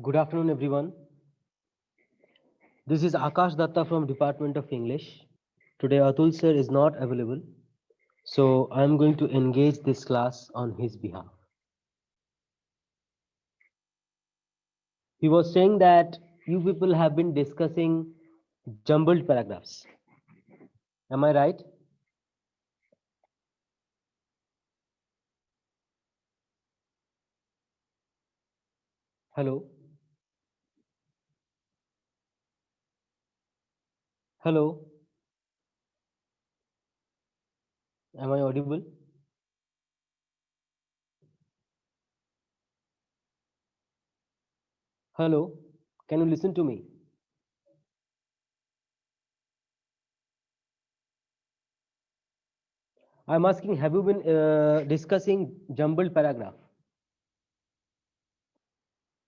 Good afternoon, everyone. This is Akash Datta from Department of English. Today, Atul sir is not available, so I am going to engage this class on his behalf. He was saying that you people have been discussing jumbled paragraphs. Am I right? Hello? Hello? Am I audible? Hello? Can you listen to me? I'm asking, have you been discussing jumbled paragraph?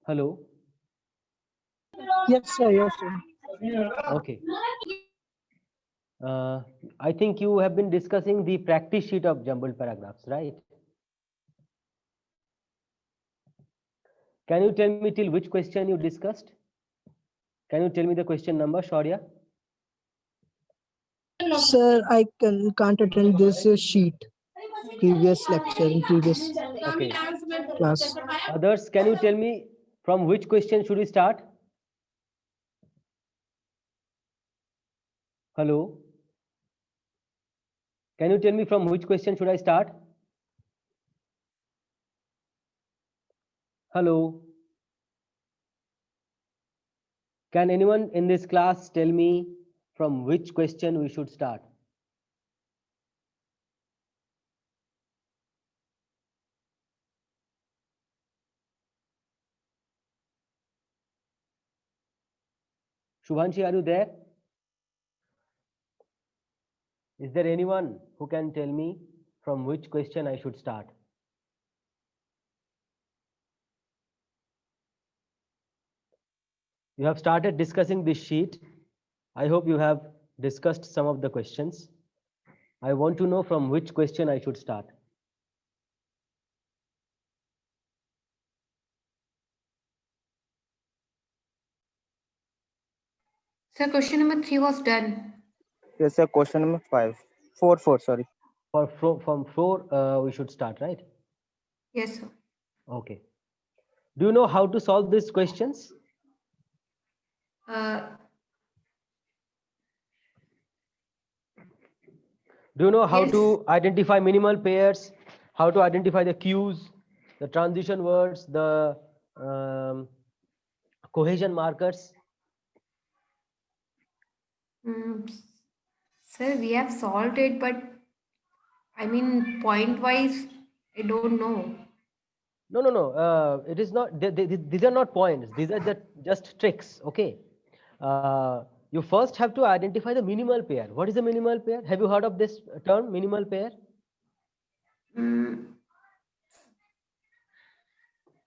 Hello? Yes, sir. Yes, sir. Okay. Uh, I think you have been discussing the practice sheet of jumbled paragraphs, right? Can you tell me till which question you discussed? Can you tell me the question number, Shaurya? Sir, can't attend this sheet. Previous lecture in previous Okay. class. Others, can you tell me from which question should we start? Hello? Can you tell me from which question should I start? Hello? Can anyone in this class tell me from which question we should start? Shubhanshi, are you there? Is there anyone who can tell me from which question I should start? You have started discussing this sheet. I hope you have discussed some of the questions. I want to know from which question I should start. Sir, question number 3 was done. Yes, sir. Question number 5. 4. Sorry. From 4, we should start, right? Yes, sir. Okay. Do you know how to solve these questions? Uh, Do you know how Yes. to identify minimal pairs? How to identify the cues, the transition words, the um, cohesion markers? mm, sir, we have solved it, but I mean, point wise, I don't know. No, no, no. It is not. These are not points. These are just tricks. Okay. You first have to identify the minimal pair. What is the minimal pair? Have you heard of this term, minimal pair? Mm,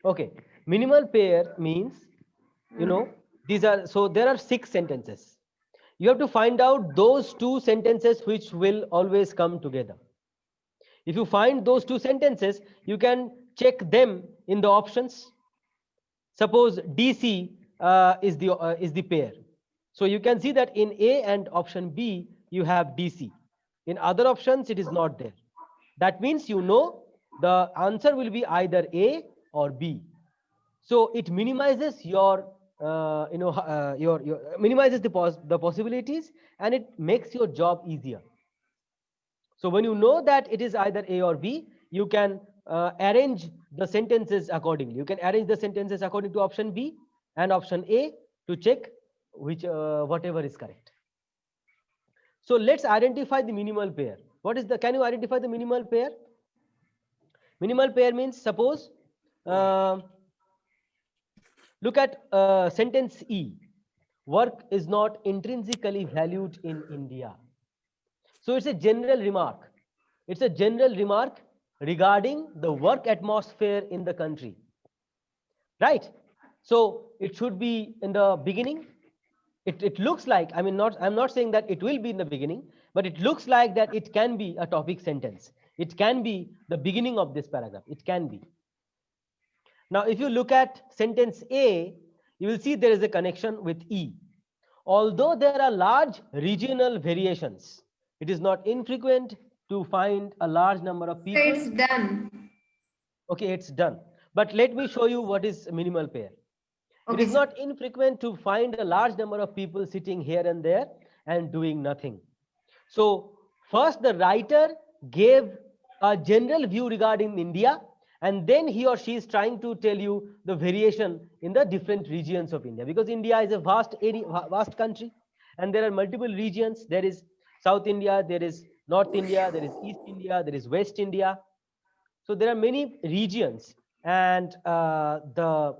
Okay. Minimal pair means, these are, so there are 6 sentences. You have to find out those 2 sentences which will always come together. If you find those 2 sentences, you can check them in the options. Suppose DC is the pair. So you can see that in A and option B, you have DC. In other options, it is not there. That means the answer will be either A or B. So it minimizes your minimizes the possibilities, and it makes your job easier. So when you know that it is either A or B, you can arrange the sentences accordingly. You can arrange the sentences according to option B and option A to check which whatever is correct. So let's identify the minimal pair. Can you identify the minimal pair? Minimal pair means, suppose, look at sentence E. Work is not intrinsically valued in India. So it's a general remark. It's a general remark regarding the work atmosphere in the country. Right? So it should be in the beginning. It looks like, I'm not saying that it will be in the beginning, but it looks like that it can be a topic sentence. It can be the beginning of this paragraph. It can be. Now, if you look at sentence A, you will see there is a connection with E. Although there are large regional variations, it is not infrequent to find a large number of So people. it's done. Okay, it's done. But let me show you what is minimal pair. It Okay, is sir. not infrequent to find a large number of people sitting here and there and doing nothing. So first the writer gave a general view regarding India, and then he or she is trying to tell you the variation in the different regions of India, because India is a vast area, vast country, and there are multiple regions. There is South India, there is North India, there is East India, there is West India. So there are many regions, and there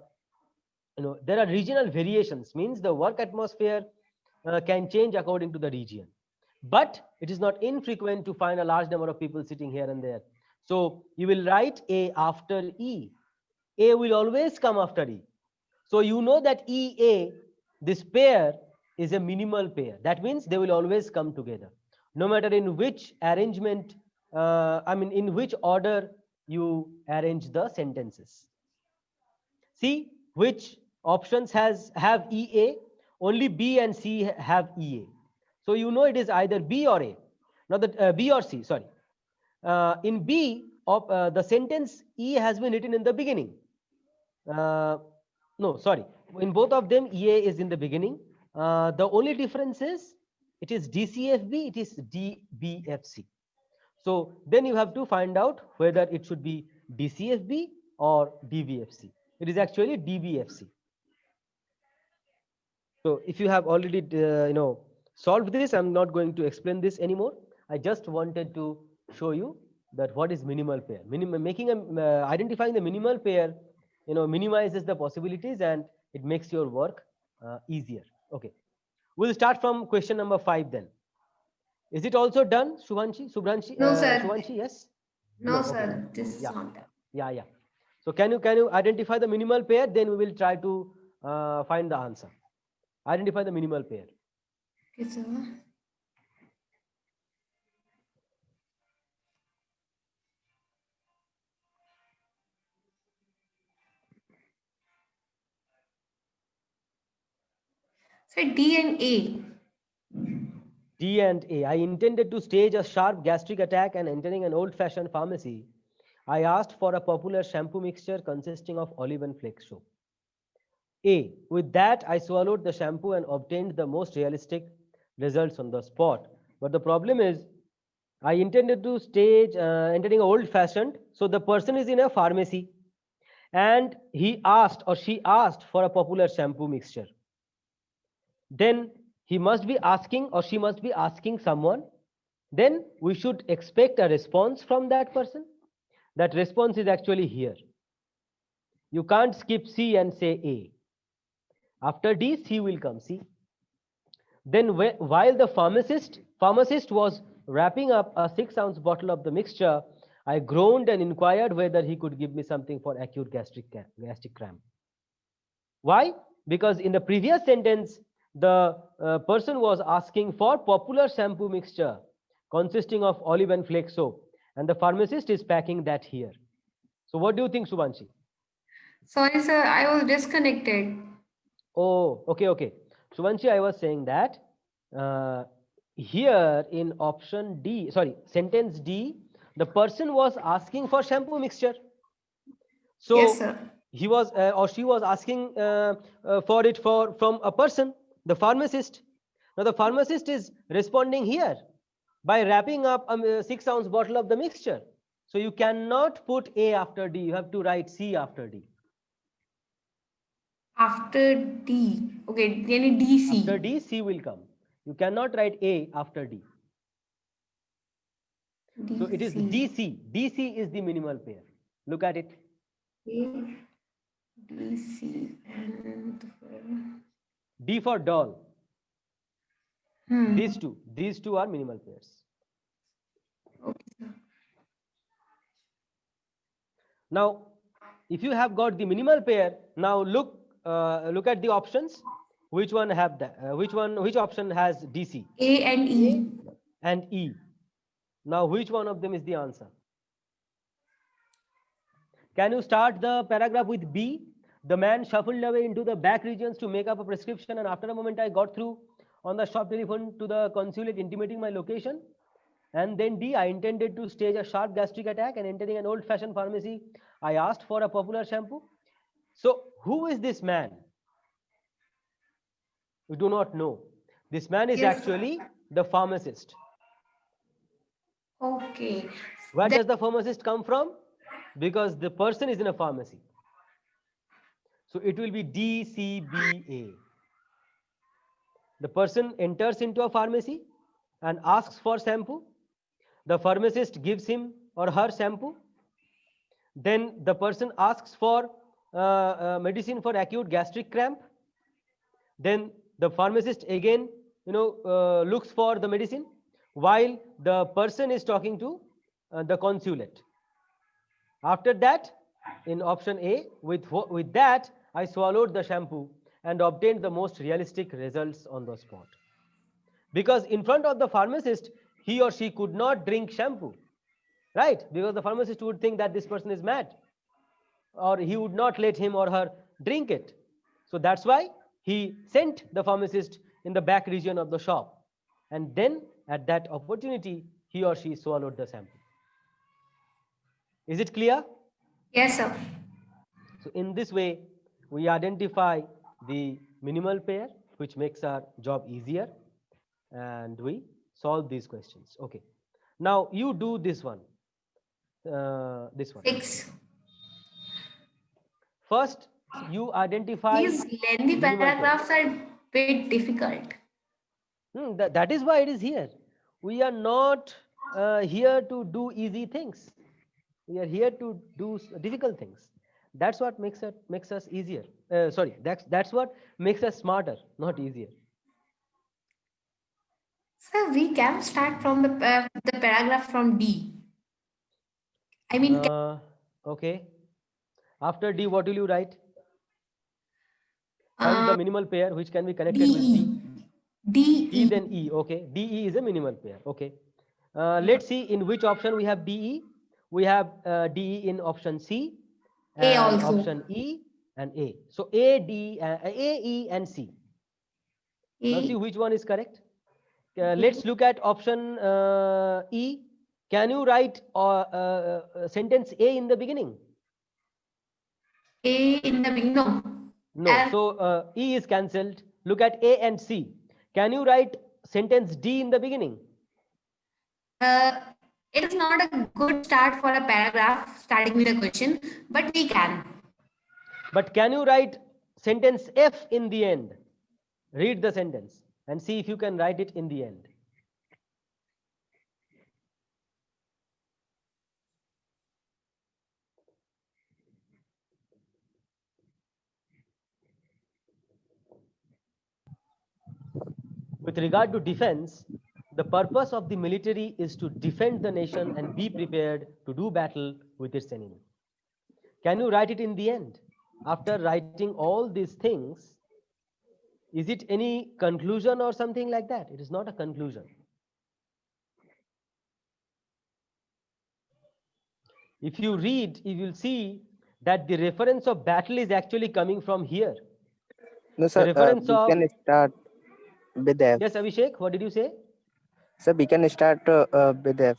are regional variations, means the work atmosphere can change according to the region, but it is not infrequent to find a large number of people sitting here and there. So you will write A after E. A will always come after E. So you know that EA, this pair, is a minimal pair. That means they will always come together, no matter in which arrangement, in which order you arrange the sentences. See which options have EA. Only B and C have EA. So you know it is either B or A. Not that B or C. Sorry. In B, the sentence E has been written in the beginning. No, sorry. In both of them, EA is in the beginning. The only difference is it is DCFB, it is DBFC. So then you have to find out whether it should be DCFB or DBFC. It is actually DBFC. So if you have already, solved this, I'm not going to explain this anymore. I just wanted to show you that what is minimal pair. Identifying the minimal pair, minimizes the possibilities and it makes your work easier. Okay, we'll start from question number 5 then. Is it also done, Subhranshi? No, sir. Shubhanshi, yes? No, okay. sir. This is Yeah. not done. Yeah. So can you identify the minimal pair? Then we will try to find the answer. Identify the minimal pair. Okay, sir. So D and A. D and A. I intended to stage a sharp gastric attack and entering an old-fashioned pharmacy. I asked for a popular shampoo mixture consisting of olive and flake soap. A. With that, I swallowed the shampoo and obtained the most realistic results on the spot. But the problem is, I intended to stage entering old-fashioned. So the person is in a pharmacy, and he asked or she asked for a popular shampoo mixture. Then he must be asking or she must be asking someone. Then we should expect a response from that person. That response is actually here. You can't skip C and say A. After D, C will come. C. Then while the pharmacist was wrapping up a 6-ounce bottle of the mixture, I groaned and inquired whether he could give me something for acute gastric cramp. Why? Because in the previous sentence, the person was asking for popular shampoo mixture consisting of olive and flake soap, and the pharmacist is packing that here. So what do you think, Subhanshi? Sorry, sir. I was disconnected. Oh, okay. Subhanshi, I was saying that here in option D, sorry, sentence D, the person was asking for shampoo mixture. So Yes, sir. he was or she was asking for it from a person, the pharmacist. Now the pharmacist is responding here by wrapping up a 6-ounce bottle of the mixture. So you cannot put A after D. You have to write C after D. After D. Okay, then DC. After D, C will come. You cannot write A after D. So it is DC. DC is the minimal pair. Look at it. A, DC and D for doll. Hmm. These two are minimal pairs. Okay, sir. Now, if you have got the minimal pair, now look at the options. Which one have that? Which option has DC? A and E. And E. Now, which one of them is the answer? Can you start the paragraph with B? The man shuffled away into the back regions to make up a prescription, and after a moment, I got through on the shop telephone to the consulate intimating my location. And then D, I intended to stage a sharp gastric attack, and entering an old-fashioned pharmacy, I asked for a popular shampoo. So, who is this man? We do not know. This man is Yes. actually the pharmacist. Okay. Where Then- does the pharmacist come from? Because the person is in a pharmacy. So it will be DCBA. The person enters into a pharmacy and asks for shampoo. The pharmacist gives him or her shampoo. Then the person asks for medicine for acute gastric cramp. Then the pharmacist again, looks for the medicine while the person is talking to the consulate. After that, in option A, with that, I swallowed the shampoo and obtained the most realistic results on the spot. Because in front of the pharmacist, he or she could not drink shampoo, right? Because the pharmacist would think that this person is mad, or he would not let him or her drink it. So that's why he sent the pharmacist in the back region of the shop. And then at that opportunity, he or she swallowed the shampoo. Is it clear? Yes, sir. So in this way, we identify the minimal pair, which makes our job easier, and we solve these questions. Okay. Now you do this one. This one. 6. First, you identify. These lengthy minimal pair. paragraphs are bit difficult. That is why it is here. We are not here to do easy things. We are here to do difficult things. That's what makes us easier. Sorry, that's what makes us smarter, not easier. Sir, we can start from the paragraph from D. I mean, Okay. After D, what will you write? Find the minimal pair which can be connected with D. DE. E then E. Okay. DE is a minimal pair. Okay. Let's see in which option we have DE. We have DE in option C, A and also. option E and A. So A, E, and C. Now see which one is correct. Let's look at option E. Can you write sentence A in the beginning? A in the beginning. No. No. So E is cancelled. Look at A and C. Can you write sentence D in the beginning? It is not a good start for a paragraph starting with a question, but we can. But can you write sentence F in the end? Read the sentence and see if you can write it in the end. With regard to defense, the purpose of the military is to defend the nation and be prepared to do battle with its enemy. Can you write it in the end? After writing all these things, is it any conclusion or something like that? It is not a conclusion. If you read, you will see that the reference of battle is actually coming from here. No, sir. reference We of- can start with F. Yes, Abhishek, what did you say? Sir, we can start with F.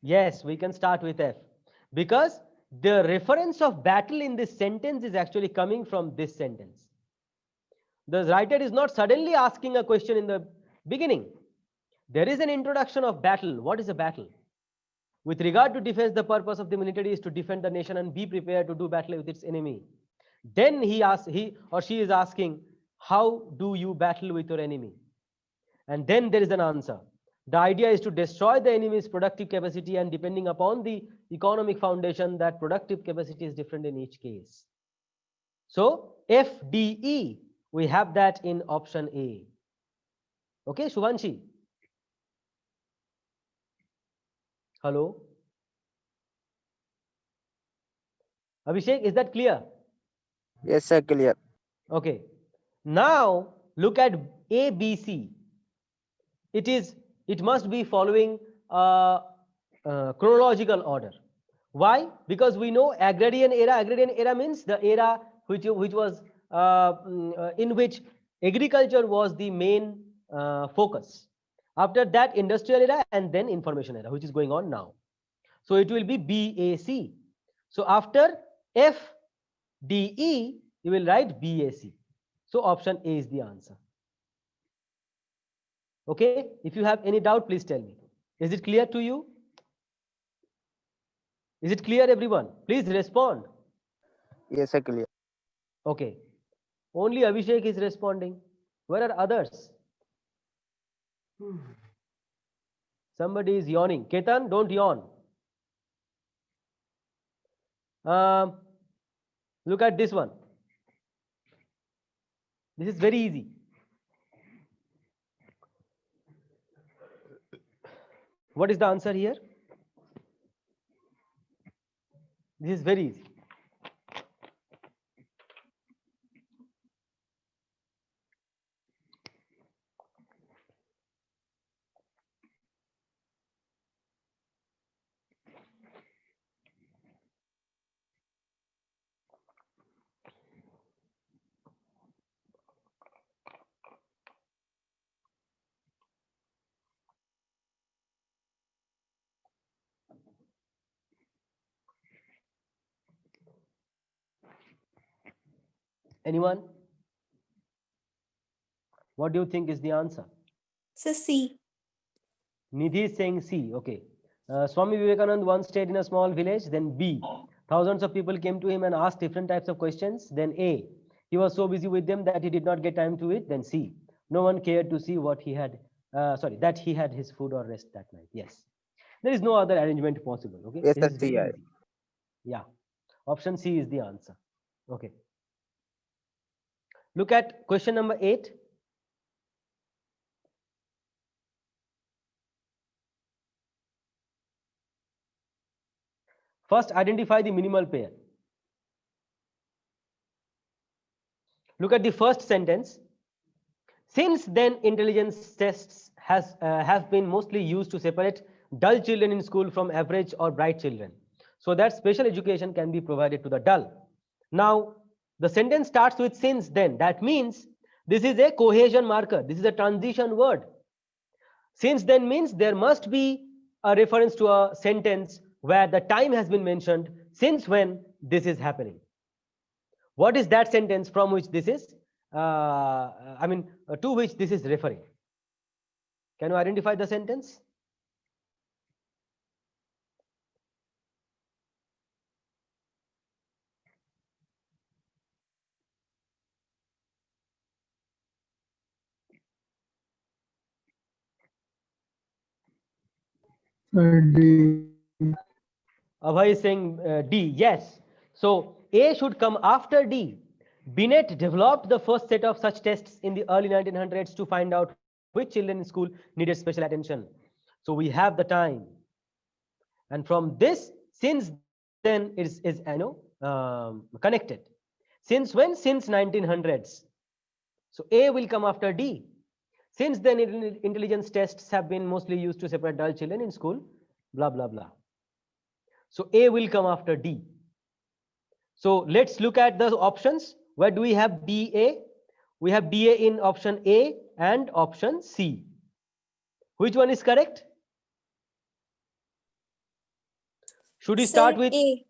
Yes, we can start with F. Because the reference of battle in this sentence is actually coming from this sentence. The writer is not suddenly asking a question in the beginning. There is an introduction of battle. What is a battle? With regard to defense, the purpose of the military is to defend the nation and be prepared to do battle with its enemy. Then he or she is asking, how do you battle with your enemy? And then there is an answer. The idea is to destroy the enemy's productive capacity, and depending upon the economic foundation, that productive capacity is different in each case. So FDE, we have that in option A. Okay, Shubhanshi. Hello. Abhishek, is that clear? Yes, sir. Clear. Okay. Now look at ABC. It must be following chronological order. Why? Because we know agrarian era means the era which was in which agriculture was the main focus. After that, industrial era, and then information era, which is going on now. So it will be BAC. So after FDE, you will write BAC. So option A is the answer. Okay, if you have any doubt, please tell me. Is it clear to you? Is it clear, everyone? Please respond. Yes, sir, clear. Okay, only Abhishek is responding. Where are others? Somebody is yawning. Ketan, don't yawn. Look at this one. This is very easy. What is the answer here? This is very easy. Anyone? What do you think is the answer? So C. Nidhi is saying C. Okay. Swami Vivekananda once stayed in a small village. Then B. Thousands of people came to him and asked different types of questions. Then A. He was so busy with them that he did not get time to eat. Then C. No one cared to see what he had. That he had his food or rest that night. Yes. There is no other arrangement possible. Okay. Yes, This sir, is very C. easy. Yeah. Option C is the answer. Okay. Look at question number 8. First, identify the minimal pair. Look at the first sentence. Since then, intelligence tests have been mostly used to separate dull children in school from average or bright children, so that special education can be provided to the dull. Now, the sentence starts with since then. That means this is a cohesion marker. This is a transition word. Since then means there must be a reference to a sentence where the time has been mentioned, since when this is happening. What is that sentence from which this is, to which this is referring? Can you identify the sentence? D. Abhay is saying D. Yes. So A should come after D. Binet developed the first set of such tests in the early 1900s to find out which children in school needed special attention. So we have the time. And from this, since then is connected. Since when? Since 1900s. So A will come after D. Since then, intelligence tests have been mostly used to separate dull children in school, blah, blah, blah. So A will come after D. So let's look at the options. Where do we have DA? We have DA in option A and option C. Which one is correct? Should we start with A.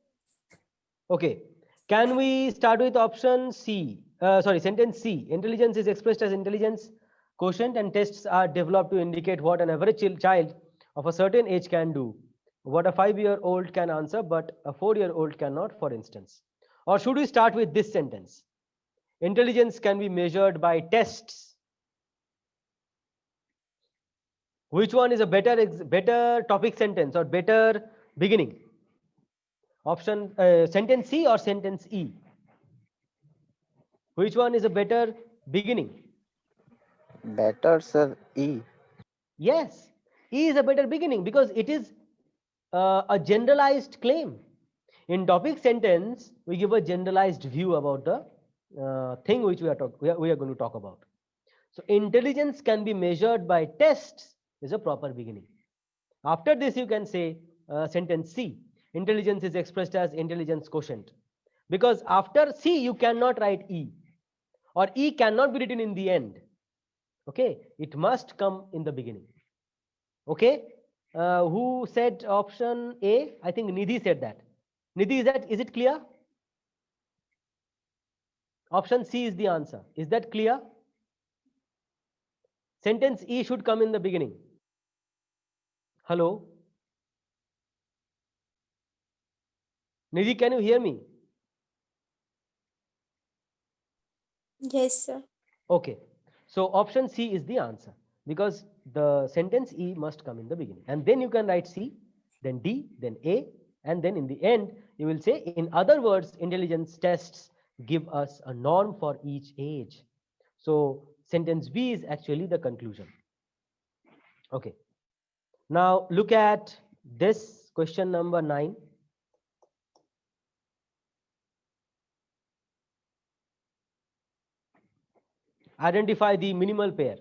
Okay. Can we start with option C? Sentence C. Intelligence is expressed as intelligence quotient, and tests are developed to indicate what an average child of a certain age can do. What a 5-year-old can answer, but a 4-year-old cannot, for instance. Or should we start with this sentence? Intelligence can be measured by tests. Which one is a better topic sentence or better beginning? Option sentence C or sentence E? Which one is a better beginning? Better, sir, E. Yes, E is a better beginning because it is a generalized claim. In topic sentence, we give a generalized view about the thing which we are going to talk about. So intelligence can be measured by tests is a proper beginning. After this, you can say sentence C. Intelligence is expressed as intelligence quotient. Because after C, you cannot write E, or E cannot be written in the end. Okay, it must come in the beginning. Okay, who said option A? I think Nidhi said that. Nidhi, is it clear? Option C is the answer. Is that clear? Sentence E should come in the beginning. Hello? Nidhi, can you hear me? Yes, sir. Okay. So option C is the answer because the sentence E must come in the beginning. And then you can write C, then D, then A, and then in the end, you will say, in other words, intelligence tests give us a norm for each age. So sentence B is actually the conclusion. Okay. Now look at this question number 9. Identify the minimal pair.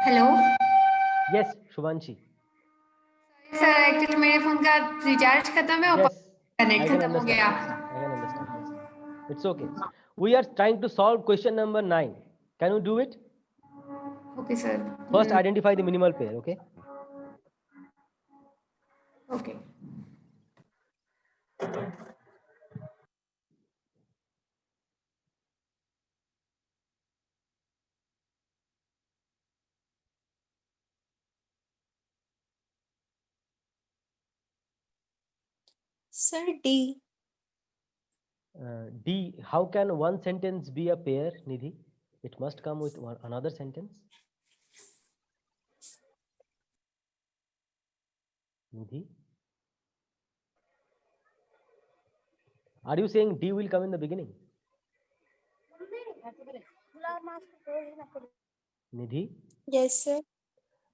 Hello Yes, Shubhanshi. Sir actually मेरे phone का recharge खत्म है और Yes, net I can खत्म हो understand. गया I can understand. It's okay. We are trying to solve question number 9. Can you do it? Okay sir First, identify the minimal pair. Okay. Okay Sir, D. D. How can one sentence be a pair, Nidhi? It must come with another sentence. Nidhi, are you saying D will come in the beginning? Nidhi, Yes, sir.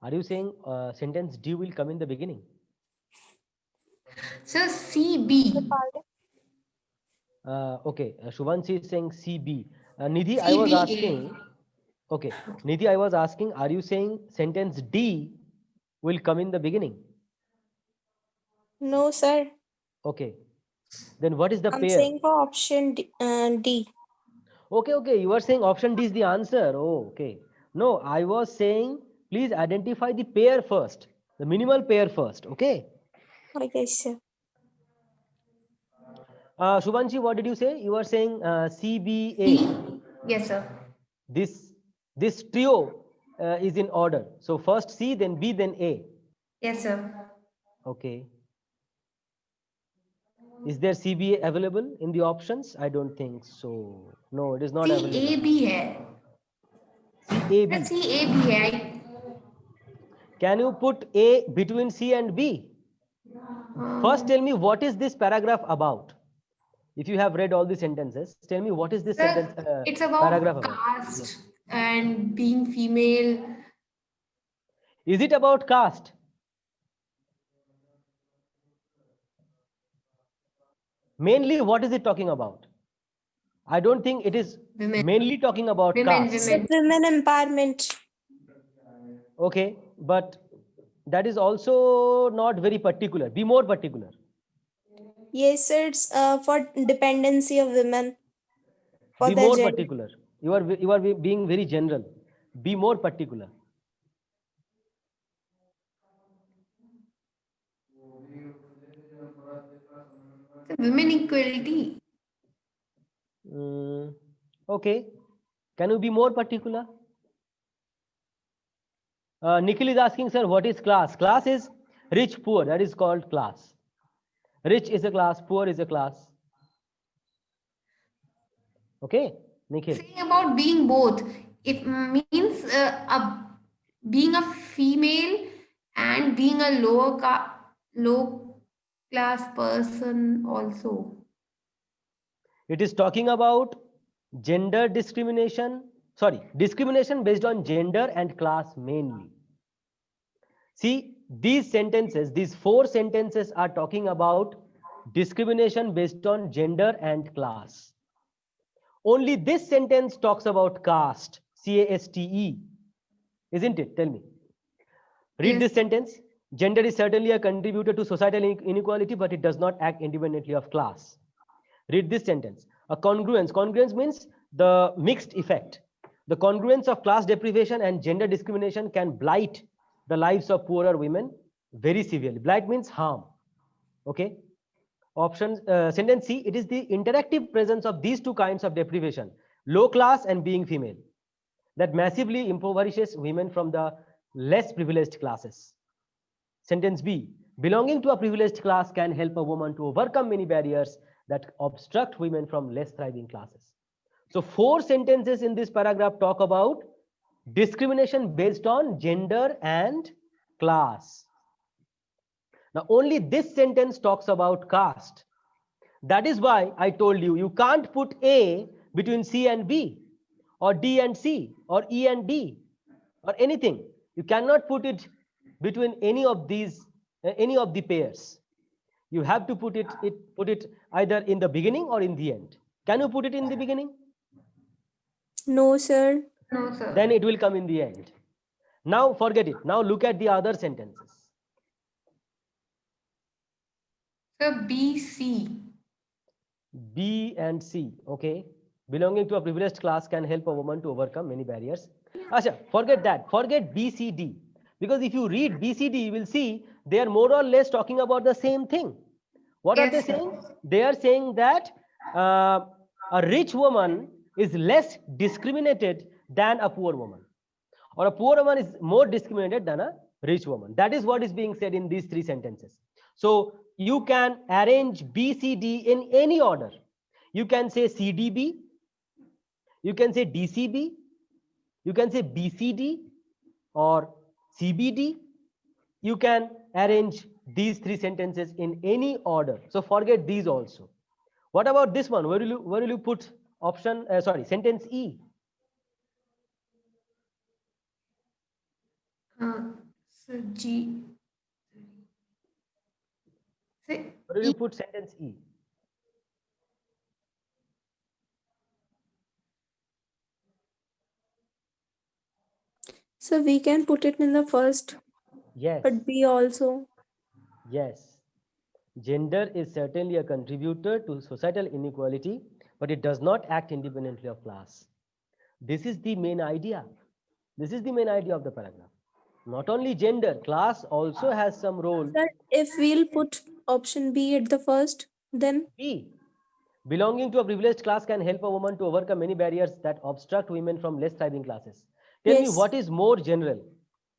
are you saying sentence D will come in the beginning? Sir C B Okay, Shubhanshi is saying CB. Nidhi, I was CBA. asking. Okay, Nidhi, I was asking, are you saying sentence D will come in the beginning? No, sir. Okay, then what is the I'm pair? saying for option D. Okay, you are saying option D is the answer. Oh, okay. No, I was saying please identify the pair first, the minimal pair first. Okay. Oh, yes, sir. Shubhanshi, what did you say? You were saying CBA. Yes sir This trio is in order. So first C, then B, then A. Yes sir Okay. Is there CBA available in the options? I don't think so. No, it is not C A available. भी है CAB. सी ए भी है Can you put A between C and B? First, tell me what is this paragraph about? If you have read all the sentences, tell me what is this sentence it's paragraph about about? Caste and being female Is it about caste? Mainly, what is it talking about? I don't think it is Women. mainly talking about Women, caste. Sir, women empowerment. Okay, but that is also not very particular. Be more particular. Yes, sir. It's for dependency of women. For Be their more gender. particular. You are being very general. Be more particular. Women equality. Okay. Can you be more particular? Nikhil is asking, sir, what is class? Class is rich, poor. That is called class. Rich is a class, poor is a class. Okay, Nikhil. Saying about being both, it means being a female and being a low class person also. It is talking about gender discrimination. Sorry, discrimination based on gender and class mainly. See, these sentences, these 4 sentences are talking about discrimination based on gender and class. Only this sentence talks about caste, C-A-S-T-E, isn't it? Tell me. Read Yes. this sentence. Gender is certainly a contributor to societal inequality, but it does not act independently of class. Read this sentence. A congruence. Congruence means the mixed effect. The congruence of class deprivation and gender discrimination can blight the lives of poorer women very severely. Blight means harm. Okay. Options, sentence C, it is the interactive presence of these 2 kinds of deprivation, low class and being female, that massively impoverishes women from the less privileged classes. Sentence B, belonging to a privileged class can help a woman to overcome many barriers that obstruct women from less thriving classes. So 4 sentences in this paragraph talk about discrimination based on gender and class. Now, only this sentence talks about caste. That is why I told you, you can't put A between C and B, or D and C, or E and D, or anything. You cannot put it between any of these, any of the pairs. You have to put it either in the beginning or in the end. Can you put it in the beginning? No, sir. No, sir. Then it will come in the end. Now forget it. Now look at the other sentences. Sir, B, C. B and C, okay. Belonging to a privileged class can help a woman to overcome many barriers. Asha, forget that. Forget B, C, D. Because if you read B, C, D, you will see they are more or less talking about the same thing. What are they Yes, sir. saying? They are saying that a rich woman is less discriminated than a poor woman, or a poor woman is more discriminated than a rich woman. That is what is being said in these 3 sentences. So you can arrange B, C, D in any order. You can say CDB, you can say DCB, you can say BCD or CBD. You can arrange these 3 sentences in any order. So forget these also. What about this one? Where will you put option? Sentence E. So G. Say Where will you put sentence E? So we can put it in the first, Yes. but B also. Yes. Gender is certainly a contributor to societal inequality, but it does not act independently of class. This is the main idea. This is the main idea of the paragraph. Not only gender, class also has some role. Sir, if we'll put option B at the first, then B. Belonging to a privileged class can help a woman to overcome many barriers that obstruct women from less thriving classes. Tell me, Yes. what is more general?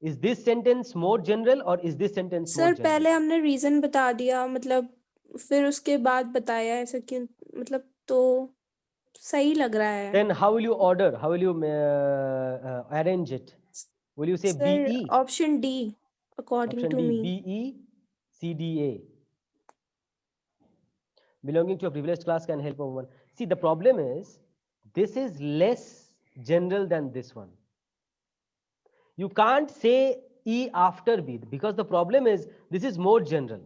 Is this sentence more general or is this sentence more sir general? पहले हमने reason बता दिया, मतलब फिर उसके बाद बताया ऐसा क्यों, मतलब तो सही लग रहा है. Then how will you order? How will you arrange it? Will you say Sir, BE? option D, according Option to D, me. BE, CDA. Belonging to a privileged class can help a woman. See, the problem is this is less general than this one. You can't say E after B because the problem is this is more general.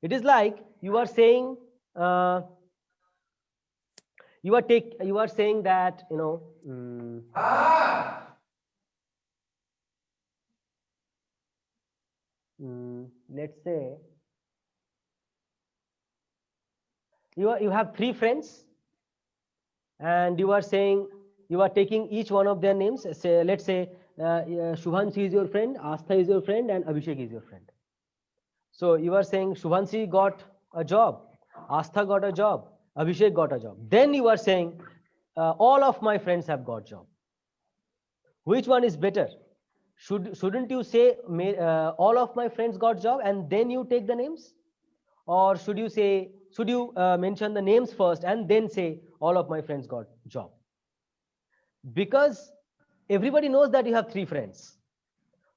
It is like you are saying you are saying that, you know, let's say you have 3 friends and you are saying you are taking each one of their names. Say, let's say Shubhanshi is your friend, Astha is your friend, and Abhishek is your friend. So you are saying Shubhanshi got a job, Astha got a job, Abhishek got a job. Then you are saying, all of my friends have got job. Which one is better? Shouldn't you say all of my friends got job and then you take the names? Or should you mention the names first and then say all of my friends got job? Because everybody knows that you have 3 friends.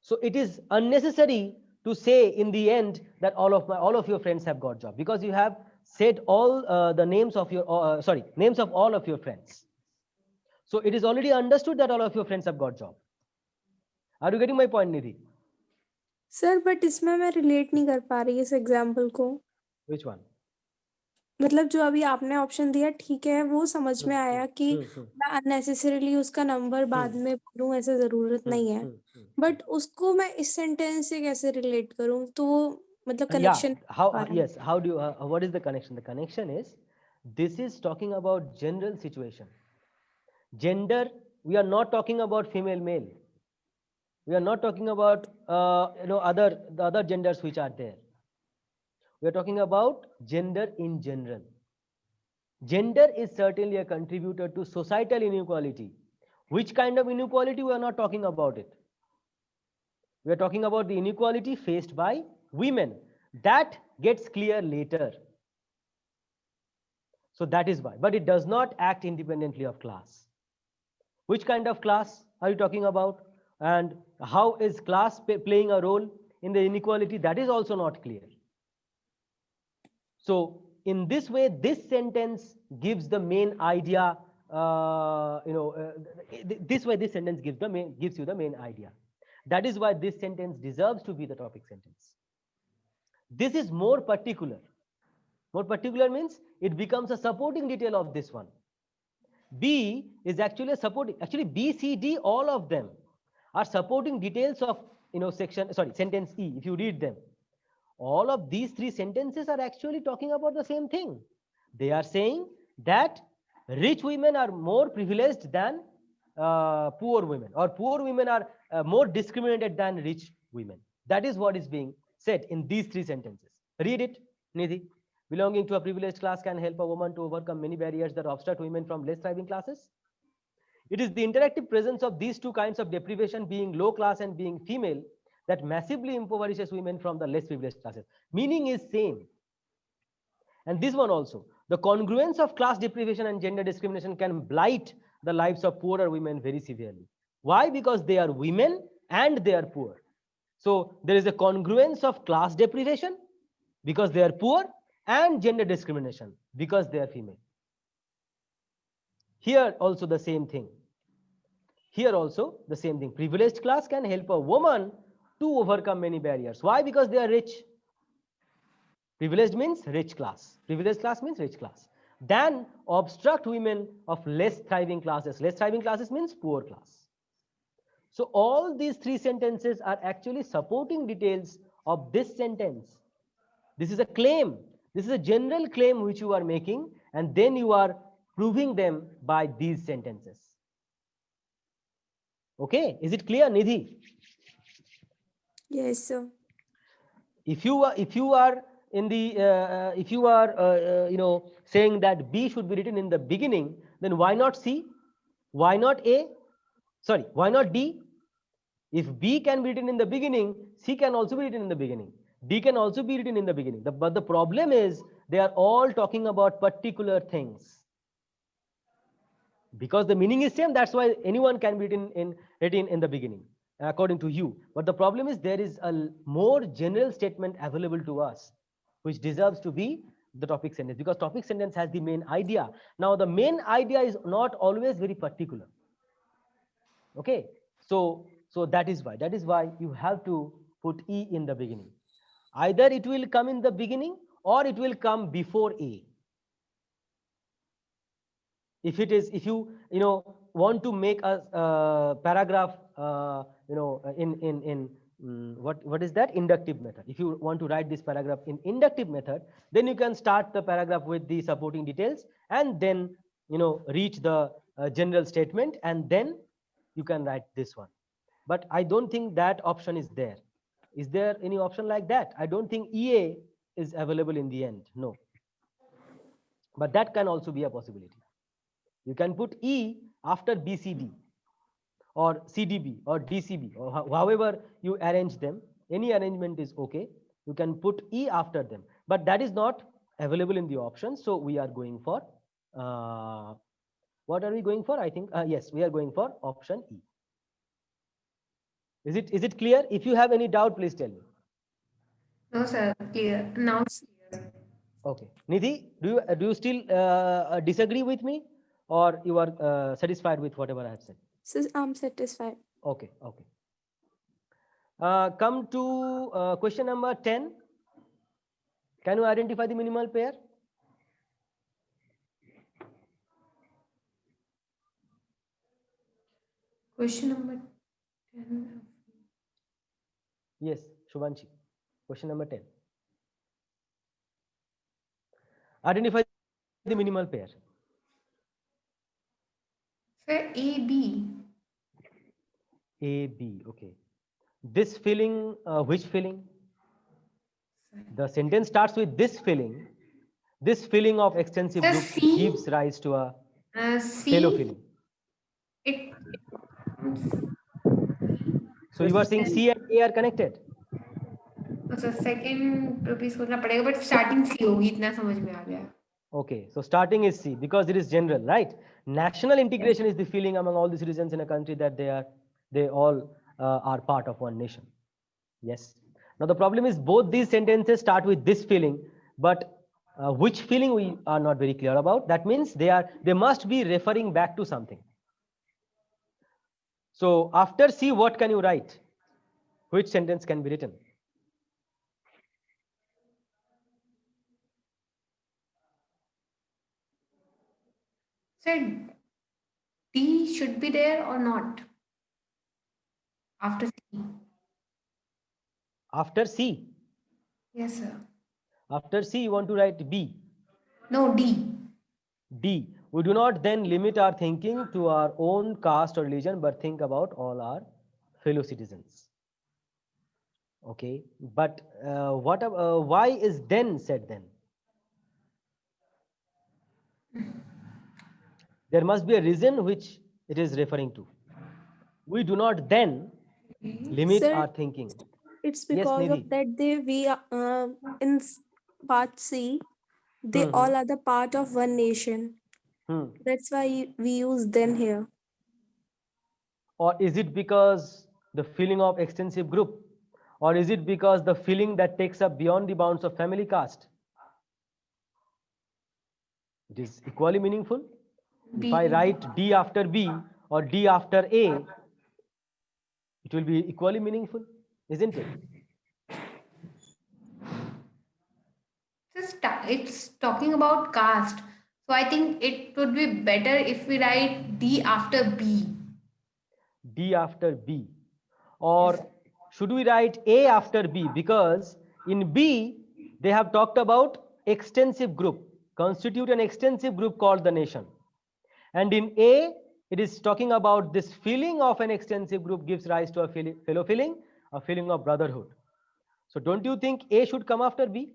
So it is unnecessary to say in the end that all of your friends have got job, because you have said all the names of your names of all of your friends. So it is already understood that all of your friends have got job. Are you getting my point, Nidhi? Sir but इसमें मैं relate नहीं कर पा रही इस example को. Which one? मतलब जो अभी आपने ऑप्शन दिया ठीक है, वो समझ में आया कि हम्म, मैं अननेसेसरीली उसका नंबर बाद में बोलूं, ऐसे जरूरत नहीं है. बट उसको मैं इस सेंटेंस से कैसे रिलेट करूं, तो वो मतलब Yeah. Connection Yes. How do you? What is the connection? The connection is, this is talking about general situation. Gender. We are not talking about female, male. We are not talking about the other genders which are there. We are talking about gender in general. Gender is certainly a contributor to societal inequality. Which kind of inequality? We are not talking about it. We are talking about the inequality faced by women. That gets clear later. So that is why. But it does not act independently of class. Which kind of class are you talking about? And how is class playing a role in the inequality? That is also not clear. So in this way, this sentence gives the main idea. This way, this sentence gives you the main idea. That is why this sentence deserves to be the topic sentence. This is more particular. More particular means it becomes a supporting detail of this one. B is actually a supporting. Actually, B, C, D, all of them are supporting details of sentence E. If you read them, all of these 3 sentences are actually talking about the same thing. They are saying that rich women are more privileged than poor women, or poor women are more discriminated than rich women. That is what is being said in these 3 sentences. Read it, Nidhi. Belonging to a privileged class can help a woman to overcome many barriers that obstruct women from less thriving classes. It is the interactive presence of these 2 kinds of deprivation, being low class and being female, that massively impoverishes women from the less privileged classes. Meaning is same. And this one also, the congruence of class deprivation and gender discrimination can blight the lives of poorer women very severely. Why? Because they are women and they are poor. So there is a congruence of class deprivation because they are poor, and gender discrimination because they are female. Here also the same thing. Here also the same thing. Privileged class can help a woman to overcome many barriers. Why? Because they are rich. Privileged means rich class. Privileged class means rich class. Then obstruct women of less thriving classes. Less thriving classes means poor class. So all these 3 sentences are actually supporting details of this sentence. This is a claim. This is a general claim which you are making, and then you are proving them by these sentences. Okay, is it clear, Nidhi? Yes, sir. If you are in the if you are saying that B should be written in the beginning, then why not C? Why not A? Sorry, why not D? If B can be written in the beginning, C can also be written in the beginning. D can also be written in the beginning. But the problem is they are all talking about particular things. Because the meaning is same, that's why anyone can be written in the beginning, according to you. But the problem is there is a more general statement available to us, which deserves to be the topic sentence, because topic sentence has the main idea. Now the main idea is not always very particular. Okay, so that is why you have to put E in the beginning. Either it will come in the beginning or it will come before A. If you want to make a paragraph what is that, inductive method. If you want to write this paragraph in inductive method, then you can start the paragraph with the supporting details and then reach the general statement, and then you can write this one. But I don't think that option is there. Is there any option like that? I don't think EA is available in the end. No. but that can also be a possibility. You can put E after BCD or CDB or DCB or however you arrange them. Any arrangement is okay. You can put E after them, but that is not available in the options. So we are going for what are we going for? I think yes, we are going for option E. Is it clear? If you have any doubt, please tell me. No, sir. Clear. Now it's clear. Okay, Nidhi, do you still disagree with me, or you are satisfied with whatever I have said? So I'm satisfied. Okay, okay. Come to question number 10. Can you identify the minimal pair? Question number 10. Yes, Shubhanshi. Question number 10. Identify the minimal pair. Sir, AB. A, B, okay. This feeling, which feeling? The sentence starts with this feeling. This feeling of extensive Sir, group C. gives rise to a C. fellow feeling. It. So you are saying C and A are connected? अच्छा second भी सोचना पड़ेगा but starting सी होगी इतना समझ में आ गया. Okay, so starting is C because it is general, right? National integration is the feeling among all the citizens in a country that they all are part of one nation. Yes. Now the problem is both these sentences start with this feeling, but which feeling we are not very clear about. That means they must be referring back to something. So after C, what can you write? Which sentence can be written? Sir, D should be there or not? After C. After C. Yes, sir. After C, you want to write B. No, D. D. We do not then limit our thinking to our own caste or religion, but think about all our fellow citizens. Okay, but why is then said then? There must be a reason which it is referring to. We do not then limit Sir, our thinking. it's Yes, because of Nidhi. that we in part C, they all are the part of one nation. That's why we use then here. Or is it because the feeling of extensive group? Or is it because the feeling that takes up beyond the bounds of family caste? It is equally meaningful. B. If I write D after B or D after A, it will be equally meaningful, isn't it? It's talking about caste. So I think it would be better if we write D after B. D after B. Or should we write A after B? Because in B, they have talked about extensive group, constitute an extensive group called the nation. And in A, it is talking about this feeling of an extensive group gives rise to a fellow feeling, a feeling of brotherhood. So don't you think A should come after B?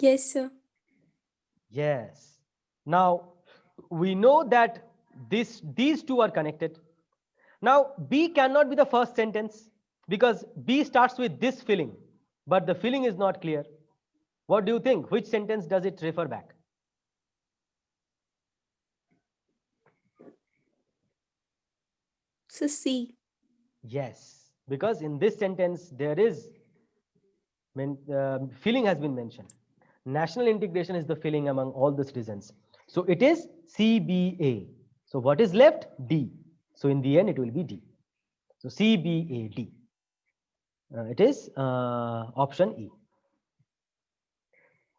Yes, sir. Yes. Now, we know that these two are connected. Now, B cannot be the first sentence because B starts with this feeling, but the feeling is not clear. What do you think? Which sentence does it refer back? So C. Yes, because in this sentence, there is feeling has been mentioned. National integration is the feeling among all the citizens. So it is CBA. So what is left? D. So in the end, it will be D. So CBAD. It is option E.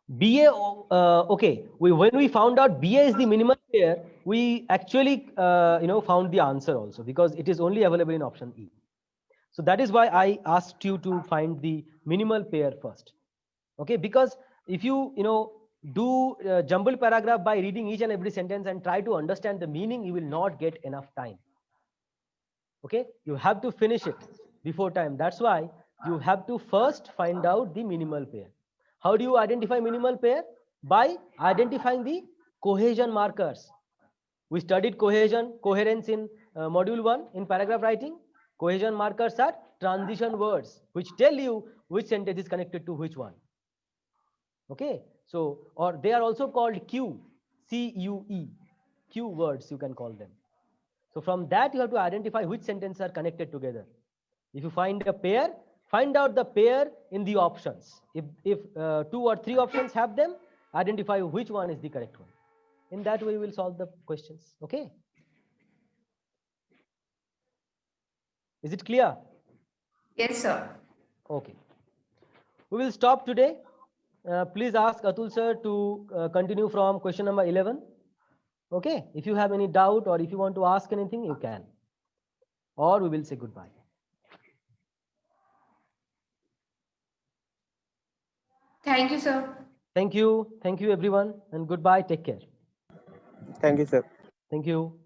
BA, okay. When we found out BA is the minimal pair, we actually found the answer also because it is only available in option E. So that is why I asked you to find the minimal pair first. Okay, because if you do jumble paragraph by reading each and every sentence and try to understand the meaning, you will not get enough time. Okay, you have to finish it before time. That's why you have to first find out the minimal pair. How do you identify minimal pair? By identifying the cohesion markers. We studied coherence in module 1 in paragraph writing. Cohesion markers are transition words which tell you which sentence is connected to which one. Okay, so or they are also called cue, C-U-E, cue words you can call them. So from that you have to identify which sentences are connected together. If you find a pair, find out the pair in the options. If 2 or 3 options have them, identify which one is the correct one. In that way, we will solve the questions. Okay. Is it clear? Yes, sir. Okay. We will stop today. Please ask Atul sir to continue from question number 11. Okay. If you have any doubt or if you want to ask anything, you can. Or we will say goodbye. Thank you, sir. Thank you. Thank you, everyone. And goodbye. Take care. Thank you, sir. Thank you.